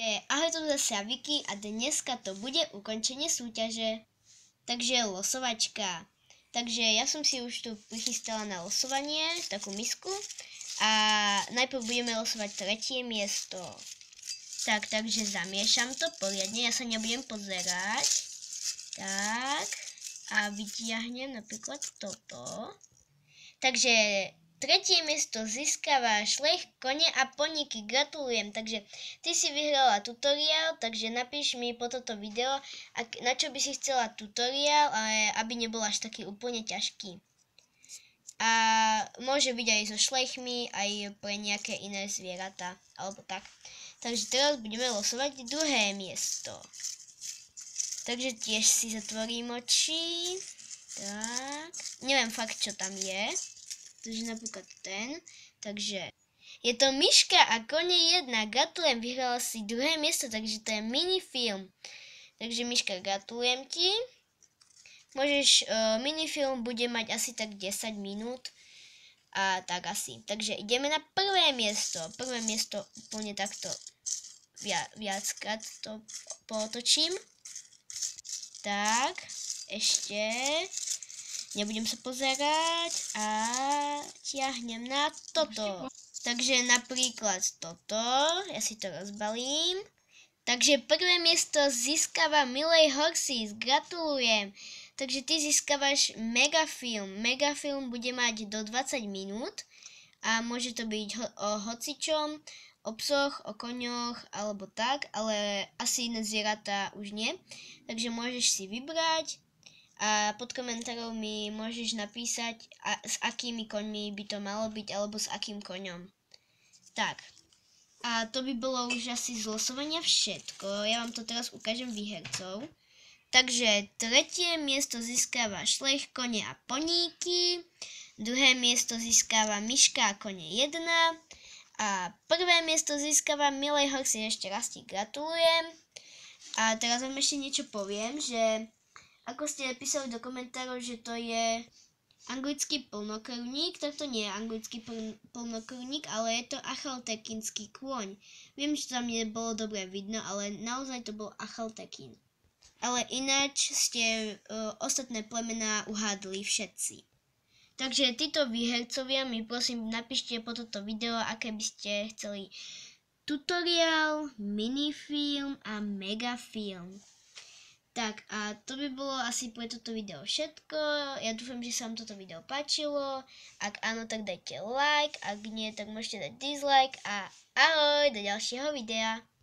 Ahoj, tu zase Vicky a dneska to bude ukončenie súťaže. Takže losovačka. Takže ja som si už tu prichystala na losovanie takú misku a najprv budeme losovať tretie miesto. Takže zamiešam to poriadne, ja sa nebudem pozerať. Tak a vytiahnem napríklad toto. Takže tretie miesto získava Šlech, kone a poníky. Gratulujem. Takže ty si vyhrala tutoriál, takže napíš mi po toto video, na čo by si chcela tutoriál, ale aby nebol až taký úplne ťažký. A môže byť aj so šlechmi, aj pre nejaké iné zvieratá, alebo tak. Takže teraz budeme losovať druhé miesto. Takže tiež si zatvorím oči. Tak. Neviem fakt, čo tam je. Takže napríklad ten. Takže je to Myška a kone 1. Gratulujem, vyhrala si druhé miesto, takže to je minifilm. Takže Myška, gratulujem ti. Môžeš, minifilm bude mať asi tak 10 minút. A tak asi. Takže ideme na prvé miesto. Prvé miesto úplne takto viackrát to potočím. Tak, ešte. Nebudem sa pozerať a ťahnem na toto. Takže napríklad toto, ja si to rozbalím. Takže prvé miesto získava Milej Horsis, gratulujem. Takže ty získavaš Megafilm. Megafilm bude mať do 20 minút a môže to byť o hocičom, o psoch, o koňoch alebo tak, ale asi iné zvieratá už nie. Takže môžeš si vybrať. A pod komentárom mi môžeš napísať, s akými koňmi by to malo byť, alebo s akým koňom. Tak. A to by bolo už asi z losovania všetko. Ja vám to teraz ukážem výhercov. Takže tretie miesto získava Šlech, kone a poníky. Druhé miesto získava Myška a kone 1. A prvé miesto získava Milej Horsi. Ešte raz ti gratulujem. A teraz vám ešte niečo poviem, že ako ste písali do komentárov, že to je anglický plnokrvník, tak to nie je anglický plnokrvník, ale je to achaltekínsky kôň. Viem, že tam nebolo dobre vidno, ale naozaj to bol achaltekín. Ale ináč ste ostatné plemená uhádli všetci. Takže títo výhercovia mi prosím napíšte po toto video, aké by ste chceli tutoriál, minifilm a megafilm. Tak a to by bolo asi pre toto video všetko. Ja dúfam, že sa vám toto video páčilo. Ak áno, tak dajte like, ak nie, tak môžete dať dislike a ahoj do ďalšieho videa.